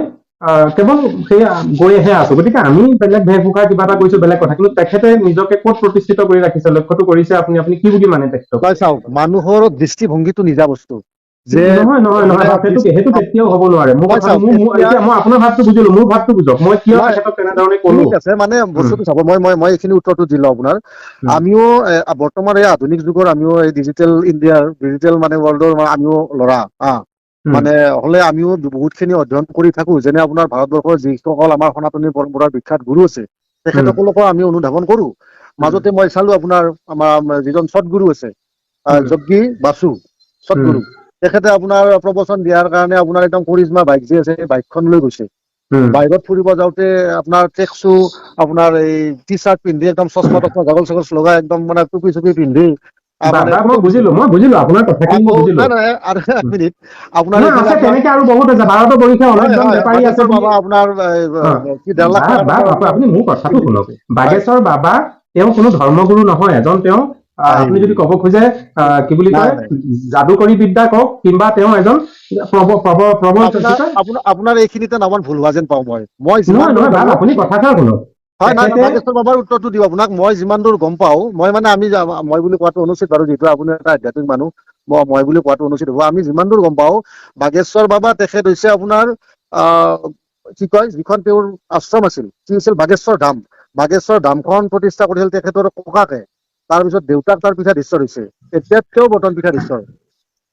কেৱল সেই গৈহে আছো, গতিকে আমি বেলেগ ভেষভূষা কিবা এটা কৰিছো বেলেগ কথা, কিন্তু তেখেতে নিজকে ক'ত প্ৰতিষ্ঠিত কৰি ৰাখিছে, লক্ষ্যটো কৰিছে আপুনি কি বুলি মানে তেখেতক? চাওক, মানুহৰ দৃষ্টিভংগীটো নিজা বস্তু। যে নহয়, সেইটো কেতিয়াও হ'ব নোৱাৰে। মোৰ মই কথা চাওক এতিয়া এতিয়া মই আপোনাৰ ভাৱটো বুজিলো, মোৰ ভাৱটো বুজক, মই কিয় তেখেতক তেনেধৰণে ক'লো। ঠিক আছে, মানে বস্তুটো চাব, মই এইখিনি উত্তৰটো দিলো আপোনাৰ। উম, আমিও বৰ্তমান এই আধুনিক যুগৰ আমিও এই ডিজিটেল ইণ্ডিয়াৰ, ডিজিটেল মানে ৱৰ্ল্ডৰ আমিও ল'ৰা উম, মানে হ'লে আমিও বহুত খিনি অধ্যয়ন কৰি থাকো, যেনে আপোনাৰ ভাৰতবৰ্ষৰ যিসকল আমাৰ সনাতনী পৰম্পৰাৰ বিখ্যাত গুৰু আছে, উম, তেখেতসকলকো আমি অনুধাৱন কৰো। উম, মাজতে মই চালো আপোনাৰ আমাৰ যিজন সৎগুৰু আছে, উম, যজ্ঞী বাসু উম, সৎগুৰু, তেখেতে আপোনাৰ প্ৰবচন দিয়াৰ কাৰণে আপোনাৰ একদম কৰিশ্মা বাইক যে আছে, সেই বাইকখন লৈ গৈছে। উম। বাহিৰত ফুৰিব যাওঁতে আপোনাৰ ট্ৰেক শ্বু, আপোনাৰ এই টি চাৰ্ট পিন্ধি, একদম চশমা তশমা গাগল চাগল লগাই, একদম মানে টুপি চুপি পিন্ধি মানে মই ফটো দিছে। বুজিলো আপোনাৰ কথাখিনি মই আকৌ বুজিলো। নাই আৰু এক উম। মিনিট, আপোনাৰ নহয়, এইফালে আছে আপোনাৰ তেনেকে আৰু বহুত আছে, ভাৰতৰ বৰিশা অনেকজন বেপাৰী আছে বাগেশ্বৰ বুলি। বাবা আপোনাৰ কি 1.5 লাখ টকা আপোনাৰ আপুনি মোৰ কথাটো পিন্ধি শুনক, গৈছে। হয় বাগেশ্বৰ বাবা তেওঁ কোনো ধৰ্মগুৰু নহয়, তেওঁ আপুনি যদি ক'ব খোজে কি বুলি নাই কয়, নাই যাদুকৰী বিদ্যা কওক, কিংবা তেওঁ এজন কি আপোনাৰ কয়, আপোনাৰ আপোনাৰ এইখিনিতে নামান ভুল হোৱা যেন পাওঁ মই যিমান দূৰ নহয় জানো। আপুনি কথাষাৰ শুনক, হয়, নাই তেখেতে বাগেশ্বৰ বাবাৰ উত্তৰটো দিওঁ আপোনাক। মই যিমান দূৰ গম পাওঁ, মই মানে মই বুলি কোৱাটো অনুচিত বাৰু, যিহেতু আপুনি এটা আধ্যাত্মিক মানুহ, মই বুলি কোৱাটো অনুচিত হ'ব। আমি যিমান দূৰ গম পাওঁ, বাগেশ্বৰ বাবা তেখেত হৈছে আপোনাৰ কি কয়, যিখন তেওঁৰ আশ্ৰম আছিল, কি আছিল বাগেশ্বৰ ধাম। বাগেশ্বৰ ধামখন প্ৰতিষ্ঠা কৰিছিল তেখেতৰ ককাকে, তাৰপিছত দেউতাক তাৰ পীঠাধীশ্বৰ হৈছে, এতিয়াও বৰ্তমান পীঠাধীশ্বৰ।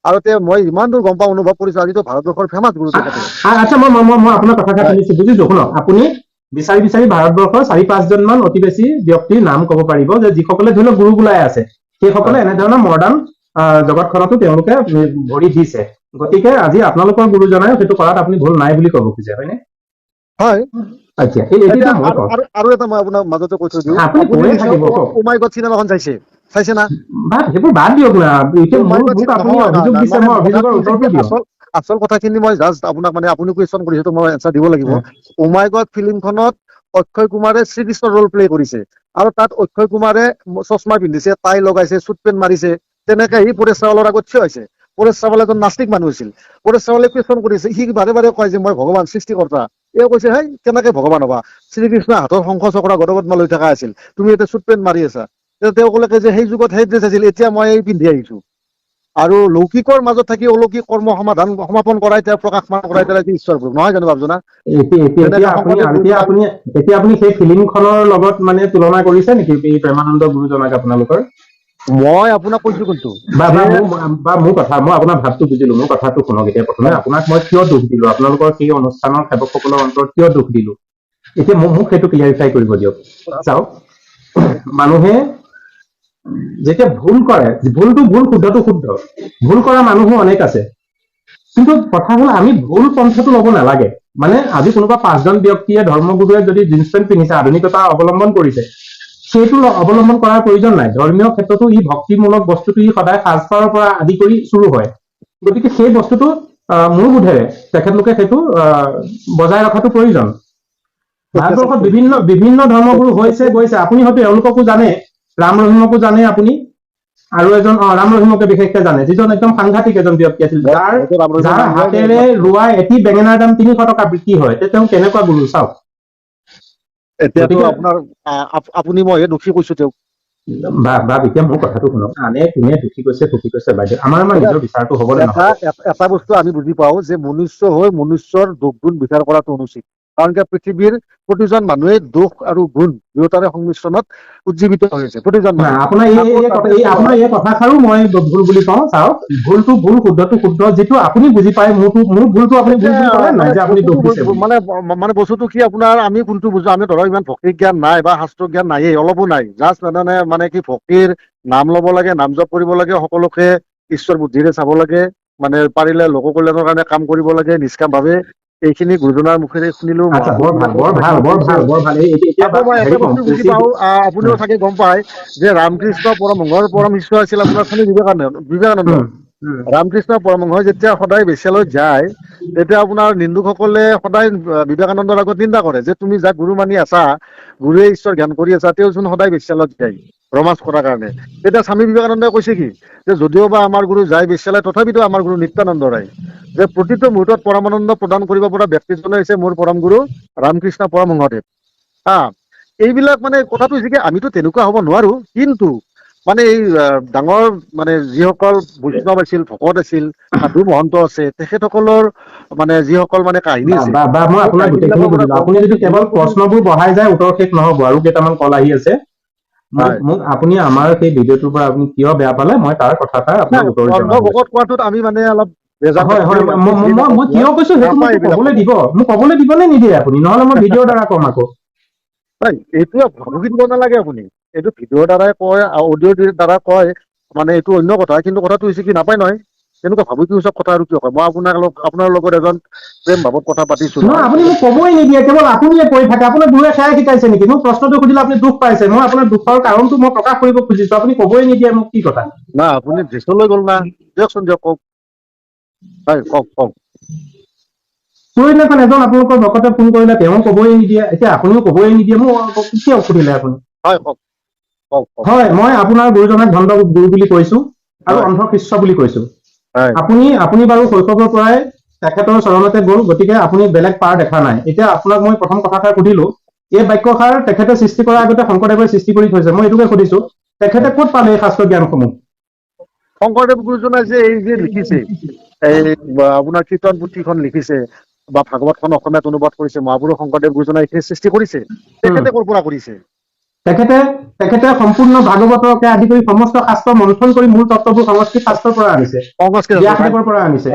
আৰু মই যিমান দূৰ গম পাওঁ, অনুভৱ কৰিছো, আজিতো ভাৰতবৰ্ষৰ ফেমাছ গুৰু তেখেতে। আচ্ছা, মই আপোনাৰ কথাষাৰ হয় শুনিছো, বুজিছো। শুনক, আপুনি বিচাৰি ভাৰতবৰ্ষৰ 4-5জন মান অতি বেছি ব্যক্তিৰ নাম ক'ব পাৰিব, যে যিসকলে ধৰি লওক গুৰু বোলাই আছে, সেইসকলে এনেধৰণৰ মডাৰ্ণ জগতখনতো তেওঁলোকে ভৰি দিছে। গতিকে আজি আপোনালোকৰ গুৰুজনাই সেইটো কৰাত আপুনি ভুল নাই বুলি ক'ব খোজে, হয়নে? হয়। আচ্ছা, এতিয়া এতিয়া মই কওঁ, আৰু এটা মই আপোনাক মাজতে কৈ থৈ দিওঁ, আপুনি আপুনি কৈয়ে নিশ্চয় থাকিব, কওক। ও মাই গড চিনেমাখন চাইছে না? সেইবোৰ বাদ দিয়ক না, এতিয়া ও মাই গড মোক আপুনি নহয় অভিযোগ দিছে, মানে মই অভিযোগৰ কথাটো হৈছে কি, উত্তৰটো দিয়ক। আচল কথাখিনি মই জাষ্ট আপোনাক মানে আপুনি কুৱেশ্যন কৰিছে তো মই এনচাৰ দিব লাগিব। উমাইগত ফিল্মখনত অক্ষয় কুমাৰে শ্ৰীকৃষ্ণ ৰল প্লে কৰিছে আৰু তাত অক্ষয় কুমাৰে চশমা পিন্ধিছে, টাই লগাইছে, চুট পেণ্ট মাৰিছে, তেনেকে সি পৰেশ ৰাৱলৰ আগত থিয় হৈছে। পৰেশ ৰাৱল এজন নাস্তিক মানুহ আছিল। পৰেশ ৰাৱলে কুৱেশ্যন কৰিছে, সি বাৰে বাৰে কয় যে মই ভগৱান সৃষ্টিকৰ্তা। এওঁ কৈছে হেই কেনেকে ভগৱান হবা, শ্ৰীকৃষ্ণ হাতৰ শংখ চক্ৰ গদপদ্ম লৈ থকা আছিল, তুমি এতিয়া চুট পেণ্ট মাৰি আছা। তেওঁ ক'লে যে সেই যুগত সেই ড্ৰেছ আছিল, এতিয়া মই এই পিন্ধি আহিছো। আৰু লৌকিকৰ মাজত থাকি অলৌকিক কৰ্ম সমাপন কৰাই তেওঁ প্ৰকাশ কৰাই পেলাই ঈশ্বৰ নহয় জানো বাবজনা? এতিয়া আপুনি সেই ফিল্মখনৰ লগত মানে তুলনা কৰিছে নেকি এই প্ৰেমানন্দ গুৰুজনাক আপোনালোকৰ? মই আপোনাক কৈছো কিন্তু মোৰ কথা, মই আপোনাৰ ভাৱটো বুজিলো, মোৰ কথাটো শুনক। এতিয়া প্ৰথমে আপোনাক মই কিয় দুখ দিলো, আপোনালোকৰ সেই অনুষ্ঠানৰ সেৱকসকলৰ অন্তৰত কিয় দুখ দিলো, এতিয়া মোক সেইটো ক্লিয়াৰিফাই কৰিব দিয়ক। চাওক, মানুহে যেতিয়া ভুল কৰে, ভুলটো ভুল, শুদ্ধটো শুদ্ধ, ভুল কৰা মানুহো অনেক আছে, কিন্তু কথা হল আমি ভুল পন্থাটো ল'ব নালাগে। মানে আজি কোনোবা 5জন ব্যক্তিয়ে ধৰ্মগুৰুৱে যদি জিন্স পেণ্ট পিন্ধিছে, আধুনিকতা অৱলম্বন কৰিছে, সেইটো অৱলম্বন কৰাৰ প্ৰয়োজন নাই। ধৰ্মীয় ক্ষেত্ৰতো ই ভক্তিমূলক বস্তুটো ই সদায় সাজপাৰৰ পৰা আদি কৰি চুৰু হয়। গতিকে সেই বস্তুটো মোৰ বোধেৰে তেখেতলোকে সেইটো বজাই ৰখাটো প্ৰয়োজন। ভাৰতবৰ্ষত বিভিন্ন ধৰ্মগুৰু হৈছে গৈছে, আপুনি হয়তো এওঁলোককো জানে, ৰাম ৰহিমকো জানে আপুনি, আৰু এজন ৰাম ৰহিমকে বিশেষকে জানে, যিজন একদম সাংঘাতিক এজন ব্যক্তি আছিল, যাৰ হাতেৰে ৰোৱা এটি বেঙেনাৰ দাম 300 টকা বিক্ৰী হয়। তেওঁ কেনেকুৱা গুৰু চাওক। এতিয়াতো আপোনাৰ আপুনি মই দোষী কৈছো তেওঁক। এতিয়া মোৰ কথাটো শুনক, আনে কোনে দোষী কৈছে বাইদেউ, আমাৰ নিজৰ বিচাৰটো হবলৈ নহয়। এটা বস্তু আমি বুজি পাওঁ যে মনুষ্য হৈ মনুষ্যৰ দুখ গুণ বিচাৰ কৰাটো অনুচিত। কাৰণ পৃথিৱীৰ প্ৰতিজন মানুহে দুখ আৰু গুণ দুয়োটাৰে সংমিশ্ৰণত উজ্জীৱিত হৈছে প্ৰতিজন মানুহ। আপোনাৰ এই কথাষাৰো মই ভুল বুলি কওঁ। চাওক, ভুলটো ভুল, শুদ্ধটো শুদ্ধ, যিটো আপুনি বুজি পায়। মোৰ ভুলটো আপুনি ভুল বুলি ক'লে নাই যে আপুনি দুখ দিছে বুলি। মানে বস্তুটো কি আপোনাৰ, আমি কোনটো বুজো, আমি ধৰক ইমান ভক্তি জ্ঞান নাই বা শাস্ত্ৰ জ্ঞান নাইয়ে, অলপো নাই। জাষ্ট মানে কি ভক্তিৰ নাম ল'ব লাগে, নাম জপ কৰিব লাগে, সকলোকে ঈশ্বৰ বুদ্ধিৰে চাব লাগে, মানে পাৰিলে লোক কল্যাণৰ কাৰণে কাম কৰিব লাগে নিষ্কাম ভাৱে। এইখিনি গুৰুজনাৰ মুখেৰে শুনিলো। বৰ ভাল। মই এটা বস্তু বুজি পাওঁ, আপুনিও চাগে গম পায় যে ৰামকৃষ্ণ পৰম শিষ্য আছিল আপোনাৰ স্বামী বিবেকানন্দ। ৰামকৃষ্ণ পৰমহংসই যেতিয়া সদায় বেশ্যালয়ত যায়, তেতিয়া আপোনাৰ নিন্দুকসকলে সদায় বিবেকানন্দৰ আগত নিন্দা কৰে যে তুমি যাক গুৰু মানি আছা, গুৰুৱে ঈশ্বৰ জ্ঞান কৰি আছা, তেওঁচোন সদায় বেশ্যালয়ত যায় ৰমাজ কৰাৰ কাৰণে। তেতিয়া স্বামী বিবেকানন্দই কৈছে কি, যে যদিও বা আমাৰ গুৰু যায় বেশ্যালয়, তথাপিতো আমাৰ গুৰু নিত্যানন্দ ৰায়, যে প্ৰতিটো মুহূৰ্তত পৰমানন্দ প্ৰদান কৰিব পৰা ব্যক্তিজনে হৈছে মোৰ পৰম গুৰু ৰামকৃষ্ণ পৰমহংসদেৱ। এইবিলাক মানে কথাটো হৈছে কি, আমিতো তেনেকুৱা হ'ব নোৱাৰো, কিন্তু মানে এই ডাঙৰ মানে যিসকল বৈষ্ণৱ আছিল, ভকত আছিল, সাধু মহন্ত আছে, তেখেতসকলৰ মানে যিসকল মানে কাহিনী আছে, মই আপোনাক গোটেইখিনি বুজিলো। আপুনি যদি কেৱল প্ৰশ্নবোৰ বঢ়াই যায়, উত্তৰ শেষ নহব। আৰু কেইটামান কল আহি আছে, মোক আপুনি আমাৰ সেই ভিডিঅ'টোৰ পৰা আপুনি কিয় বেয়া পালে, মই তাৰ কথা এটা আপোনাক উত্তৰ জনাম। ভকত কোৱাটোত আমি মানে অলপ মই কিয় কৈছো সেইটো মোক কবলৈ দিব, নে নিদিয়ে আপুনি? নহলে মই ভিডিঅ'ৰ দ্বাৰা কম আকৌ। এইটো ভাবুকি দিব নালাগে আপুনি, এইটো ভিডিঅ'ৰ দ্বাৰাই কয়, অডিঅ'ৰ দ্বাৰা কয়, মানে এইটো অন্য কথা। কিন্তু কথাটো হৈছে কি, নাপায় নহয় তেনেকুৱা ভাবুকি চব কথা আৰু কিয় কয়। মই আপোনাৰ লগত এজন প্ৰেম ভাৱত কথা পাতিছো নহয়, আপুনি মোক কবই নিদিয়ে, কেৱল আপুনিয়ে কৈ থাকে। আপোনাৰ গুৰুৱে সেয়াই শিকাইছে নেকি? মোক প্ৰশ্নটো সুধিলে আপুনি দুখ পাইছে, মই আপোনাৰ দুখৰ কাৰণটো মই প্ৰকাশ কৰিব খুজিছো, আপুনি কবই নিদিয়ে মোক, কি কথা? না আপুনি ড্ৰেছলৈ গ'ল না, দিয়কচোন দিয়ক, কওক। কওক। পৰহিদিনাখন এজন আপোনালোকৰ ভকতে ফোন কৰিলে, তেওঁ কবই নিদিয়ে, এতিয়া আপুনিও কবই নিদিয়ে, মোক কিয় সুধিলে আপুনি? কওক। হয়, মই আপোনাৰ গুৰুজনাক ভণ্ড গুৰু বুলি কৈছো আৰু অন্ধ শিষ্য বুলি কৈছো। আপুনি বাৰু শৈশৱৰ পৰাই তেখেতৰ চৰণতে গ'ল, গতিকে আপুনি বেলেগ পাৰ দেখা নাই। এতিয়া আপোনাক মই প্ৰথম কথাষাৰ সুধিলো, এই বাক্যষাৰ তেখেতে সৃষ্টি কৰাৰ আগতে শংকৰদেৱে সৃষ্টি কৰি থৈছে, মই এইটোকে সুধিছো, তেখেতে ক'ত পালে এই শাস্ত্ৰ জ্ঞানসমূহ? শংকৰদেৱ গুৰুজনাই যে এই যে লিখিছে, এই আপোনাৰ কীৰ্তন পুথিখন লিখিছে বা ভাগৱতখন অসমীয়াত অনুবাদ কৰিছে, মহাপুৰুষ শংকৰদেৱ গুৰুজনাই এইখিনি সৃষ্টি কৰিছে, তেখেতে ক'ৰ পৰা কৰিছে? তেখেতে সম্পূৰ্ণ ভাগৱতকে আদি কৰি সমস্ত শাস্ত্ৰ মন্থন কৰি মূল তত্ত্ববোৰ সংস্কৃত শাস্ত্ৰৰ পৰা আনিছে, ব্যাসদেৱৰ পৰা আনিছে।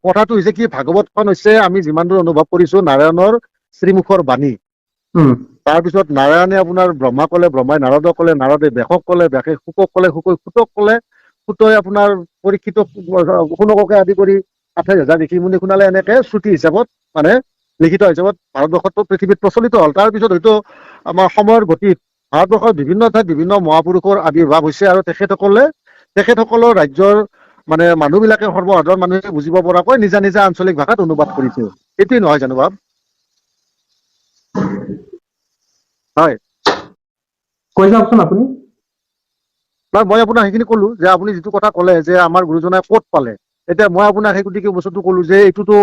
কথাটো হৈছে কি, ভাগৱতখন হৈছে আমি যিমান দূৰ অনুভৱ কৰিছো নাৰায়ণৰ শ্ৰীমুখৰ বাণী। তাৰপিছত নাৰায়ণে আপোনাৰ ব্ৰহ্মা কলে, ব্ৰহ্মাই নাৰদক কলে, নাৰদে ব্যাসক কলে, ব্যাসে শুকক কলে, শুকই সুতক কলে, সুতই আপোনাৰ পৰীক্ষিতক, শুনককে আদি কৰি 28,000 ঋষি মুনি শুনালে, এনেকে শ্ৰুতি হিচাপত মানে লিখিত হিচাপত ভাৰতবৰ্ষতো পৃথিৱীত প্ৰচলিত হ'ল। তাৰপিছত হয়তো আমাৰ সময়ৰ গতিত ভাৰতবৰ্ষৰ বিভিন্ন ঠাইত বিভিন্ন মহাপুৰুষৰ আৱিৰ্ভাৱ হৈছে, আৰু তেখেতসকলৰ ৰাজ্যৰ মানে মানুহবিলাকে সৰ্বসাধাৰণ মানুহে বুজিব পৰাকৈ নিজা নিজা আঞ্চলিক ভাষাত অনুবাদ কৰিছে, এইটোৱেই নহয় জানো বাপ? হয়, কৈ যাওকচোন আপুনি। নাই মই আপোনাক সেইখিনি ক'লো যে আপুনি যিটো কথা ক'লে যে আমাৰ গুৰুজনাই ক'ত পালে, এতিয়া মই আপোনাক সেই গতিকে বস্তুটো ক'লো যে এইটোতো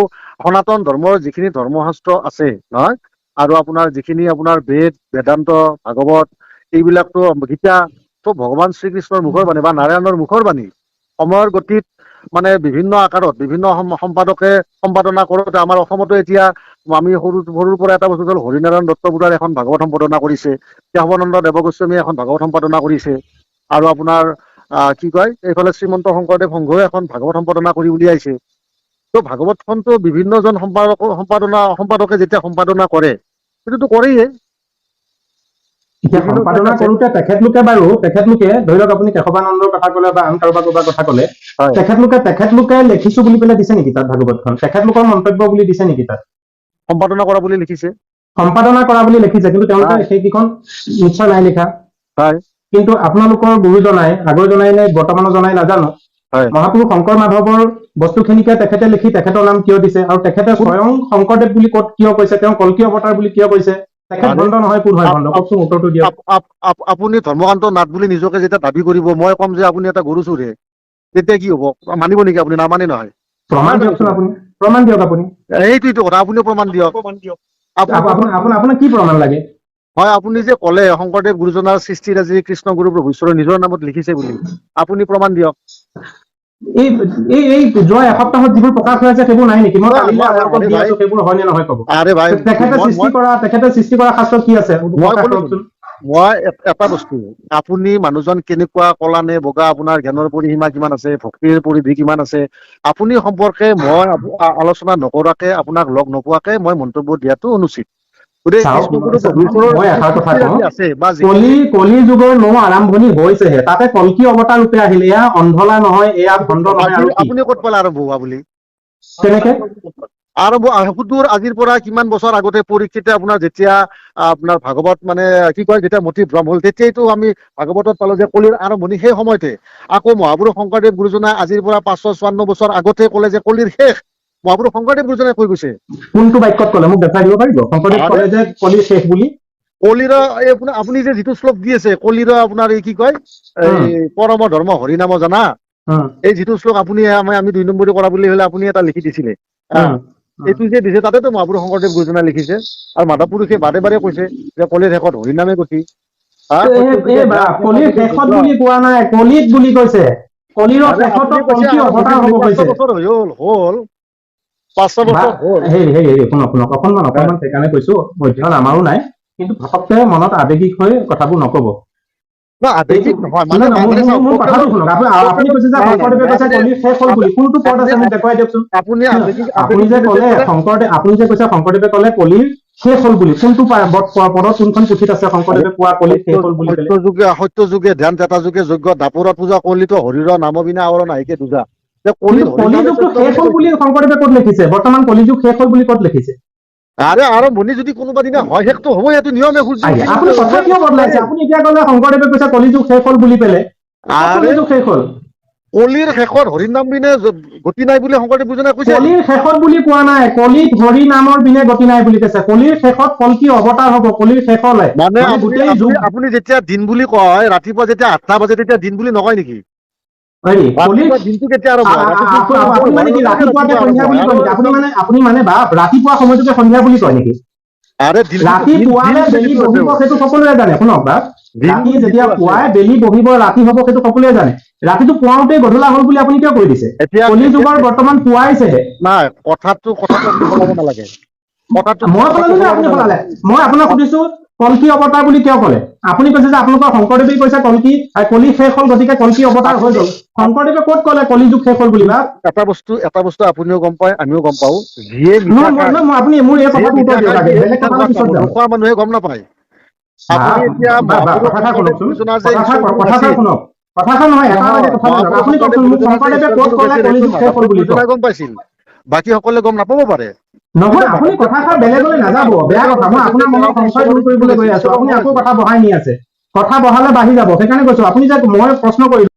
সনাতন ধৰ্মৰ যিখিনি ধৰ্মশাস্ত্ৰ আছে নহয়, আৰু আপোনাৰ যিখিনি আপোনাৰ বেদ, বেদান্ত, ভাগৱত, এইবিলাকতো গীতা চব ভগৱান শ্ৰীকৃষ্ণৰ মুখৰ বাণী বা নাৰায়ণৰ মুখৰ বাণী। সময়ৰ গতিত মানে বিভিন্ন আকাৰত বিভিন্ন সম্পাদকে সম্পাদনা কৰোঁতে আমাৰ অসমতো এতিয়া আমি সৰুৰ পৰা এটা বস্তু হ'ল হৰিনাৰায়ণ দত্ত বৰুৱাৰ এখন ভাগৱত সম্পাদনা কৰিছে, কেশৱানন্দ দেৱগোস্বামীয়ে এখন ভাগৱত সম্পাদনা কৰিছে, আৰু আপোনাৰ কি কয় এইফালে শ্ৰীমন্ত শংকৰদেৱ সংঘই এখন ভাগৱত সম্পাদনা কৰি উলিয়াইছে। ত' ভাগৱতখনতো বিভিন্নজন সম্পাদকে যেতিয়া সম্পাদনা কৰে সেইটোতো কৰেয়ে। এতিয়া সম্পাদনা কৰোঁতে তেখেতলোকে ধৰি লওক আপুনি কেশৱানন্দৰ কথা ক'লে বা আন কাৰোবাৰ কথা ক'লে, হয়। তেখেতলোকে লিখিছো বুলি পেলাই দিছে নেকি তাত ভাগৱতখন? তেখেতলোকৰ মন্তব্য বুলি দিছে নেকি তাত? সম্পাদনা কৰা বুলি লিখিছে। সম্পাদনা কৰা বুলি লিখিছে, কিন্তু তেওঁলোকে হয়। সেইকেইখন নিশ্চয় নাই লিখা। হয় কিন্তু আপোনালোকৰ গুৰুজনাই আগৰ জনাই নে বৰ্তমানৰ জনাই নাজানো, হয়। মহাপুৰুষ শংকৰ মাধৱৰ বস্তুখিনিকে তেখেতে লিখি তেখেতৰ নাম কিয় দিছে, আৰু তেখেতে স্বয়ং শংকৰদেৱ বুলি ক'ত কিয় কৈছে, তেওঁ কল্কি অৱতাৰ বুলি কিয় কৈছে? তেখেত ভণ্ড নহয়, কোন হয় ভণ্ড? কওকচোন, উত্তৰটো দিয়ক। আপুনি ধৰ্মকান্ত নাথ বুলি নিজকে যেতিয়া দাবী কৰিব, মই ক'ম যে আপুনি এটা গৰু চোৰহে, তেতিয়া কি হ'ব? মানিব নেকি আপুনি? নামানে নহয়। প্ৰমাণ দিয়কচোন আপুনি, প্ৰমাণ দিয়ক আপুনি। এইটোৱেইটো কথা, আপুনিও প্ৰমাণ দিয়ক। আপোনাক কি প্ৰমাণ লাগে? হয়, আপুনি যে ক'লে শংকৰদেৱ গুৰুজনাৰ সৃষ্টিৰাজি কৃষ্ণ গুৰু প্ৰভু ঈশ্বৰৰ নিজৰ নামত লিখিছে বুলি, আপুনি প্ৰমাণ দিয়ক। এই যোৱা এসপ্তাহত যিবোৰ প্ৰকাশ হৈ আছে সেইবোৰ নাই নেকি? মই কালিলৈ আপোনালোকক দি আছো, সেইবোৰ হয় নে নহয় ক'ব। আৰে ভাই, তেখেতে সৃষ্টি কৰা শাস্ত্ৰত কি আছে? মই এটা বস্তু, আপুনি মানুহজন কেনেকুৱা, কলা নে বগা, আপোনাৰ জ্ঞানৰ পৰিসীমা কিমান আছে, ভক্তিৰ পৰিধি কিমান আছে, আপুনি সম্পৰ্কে মই আলোচনা নকৰাকে, আপোনাক লগ নোপোৱাকে মই মন্তব্য দিয়াটো অনুচিত। মই এষাৰ কথা কওঁ, আছে বা কলি যুগৰ আৰম্ভণি হৈছেহে, তাতে কল্কি অৱতাৰ ৰূপে আহিল। এয়া অন্ধলা নহয়, এয়া ভণ্ড নহয়, আৰু আপুনি ক'ত পালে আৰম্ভ হোৱা বুলি? তেনেকে সুদূৰ আজিৰ পৰা কিমান বছৰ আগতে পৰীক্ষিতে আপোনাৰ যেতিয়া আপোনাৰ ভাগৱত মানে কি কয় যেতিয়া মতি ভ্ৰম হ'ল, তেতিয়াইতো আমি ভাগৱতত পালো যে কলিৰ আৰম্ভণি সেই সময়তে। আকৌ মহাপুৰুষ শংকৰদেৱ গুৰুজনাই আজিৰ পৰা 554 বছৰ আগতে ক'লে যে কলিৰ শেষ। মহাপুৰুষ শংকৰদেৱ গুৰুজনাই কৈ গৈছে। কোনটো বাক্যত ক'লে মোক দেখাই দিব পাৰিব? শংকৰদেৱ ক'লে যে কলিৰ শেষ বুলি। কলিৰ আপুনি যে যিটো শ্লোক দি আছে, কলিৰ আপোনাৰ এই কি কয় এই পৰম ধৰ্ম হৰি নাম জানা, এই যিটো শ্লোক আপুনি আমি 2 নম্বৰী কৰা বুলি হলে আপুনি এটা লিখি দিছিলে, এইটো যে দিছে তাতেতো মহাপুৰুষ শংকৰদেৱ গুৰুজনাই লিখিছে, আৰু মাধৱ পুৰুষে বাৰে বাৰে কৈছে যে কলিৰ শেষত হৰিনামে গতি। কলিৰ শেষত বুলি কোৱা নাই, কলিত বুলি কৈছে। কলিৰ শেষত কল্কি অৱতাৰ হ'ব কৈছে। 500 বছৰ হ'ল 500 বছৰ হ'ল। শুনক অকণমান সেইকাৰণে কৈছো, অধ্যয়ন আমাৰো নাই, কিন্তু ঘপককে মনত আৱেগিক হৈ কথাবোৰ নকব। আৱেগিক নহয় মানে মোৰ কথাটো শুনক। আপুনি কৈছে যে শংকৰদেৱে কৈছে কলিৰ শেষ হ'ল বুলি, কোনটো পদ আছে মোক দেখুৱাই দিয়কচোন। আপুনি যে ক'লে আপুনি যে কৈছে শংকৰদেৱে ক'লে কলিৰ শেষ হ'ল বুলি, কোনটো পদত কোনখন পুথিত আছে শংকৰদেৱে কোৱা কলিৰ শেষ হ'ল বুলি? সত্য যুগে ধ্যান, তেতা যুগে যজ্ঞ, দাপৰত পূজা, কলিতো হৰিৰ নাম বিনা আৱৰণ আহিকে দুজা। কলিযুগটো শেষ হ'ল বুলি শংকৰদেৱে ক'ত লিখিছে? বৰ্তমান কলিযুগ শেষ হ'ল বুলি ক'ত লিখিছে? আৰে আৰম্ভণি যদি কোনোবা দিনা হয়, শেষটো হ'বই, এইটো নিয়মে। আপুনি কথা কিয় বদলাইছে? আপুনি এতিয়া ক'লে শংকৰদেৱে কৈছে কলিযুগ শেষ হ'ল বুলি পেলে, কলিযুগ শেষ হ'ল। কলিৰ শেষত হৰিৰ নাম বিনে গতি নাই বুলি শংকৰদেৱ গুৰুজনাই কৈছে। কলিৰ শেষত বুলি কোৱা নাই, কলিত হৰি নামৰ বিনে গতি নাই বুলি কৈছে। কলিৰ শেষত কল্কি অৱতাৰ হ'ব, কলিৰ শেষলে। মানে আপুনি যেতিয়া দিন বুলি কয়, ৰাতিপুৱা যেতিয়া 8টা বাজে তেতিয়া দিন বুলি নকয় নেকি? দিনটো কেতিয়া আৰম্ভ হয়? আপুনি মানে কি ৰাতিপুৱাকে সন্ধ্যা বুলি কয় নেকি? আপুনি মানে ৰাতিপুৱা সময়টোকে সন্ধ্যা বুলি কয় নেকি? ৰাতি পুৱালে বেলি বহিব সেইটো সকলোৱে জানে। শুনক বা, ৰাতি যেতিয়া পুৱাই বেলি বহিব, ৰাতি হ'ব, সেইটো সকলোৱে জানে। ৰাতিটো পুৱাওতে গধূলা হ'ল বুলি আপুনি কিয় কৈ দিছে? কলি যুগৰ বৰ্তমান পুৱাইছেহে। নাই, কথাটো আপুনি সলাব নালাগে। মই সলালো নে আপুনি সলালে? মই আপোনাক সুধিছো কল্কি অৱতাৰ বুলি কিয় ক'লে? আপুনি কৈছে যে আপোনালোকৰ শংকৰদেৱে কৈছে কলি শেষ হ'ল, গতিকে কল্কি অৱতাৰ হৈ গ'ল। শংকৰদেৱে ক'ত ক'লে কলি যুগ শেষ হ'ল বুলি? এটা বস্তু আপুনিও গম পায়, আমিও গম পাওঁ, যিয়ে আপুনি মোৰ এই কথাটো উত্তৰ দিয়ক লাগে, বেলেগ কথা পিছত যাম। নোখোৱা মানুহে গম নাপায়। কথাষাৰ নহয়, এটা কথা আপুনি কওকচোন মোক, শংকৰদেৱে ক'ত ক'লে কলি যুগ শেষ হ'ল বুলি? গম পাইছিল, বাকী সকলে গম নাপাব পাৰে। নহয়, আপুনি কথাষাৰ বেলেগলৈ নাযাব, বেয়া কথা। মই আপোনাৰ মনত সংশয় দূৰ কৰিবলৈ গৈ আছো, আপুনি আকৌ কথা বঢ়াই নি আছে। কথা বঢ়ালে বাঢ়ি যাব, সেইকাৰণে কৈছো। আপুনি যে মই প্ৰশ্ন কৰিলো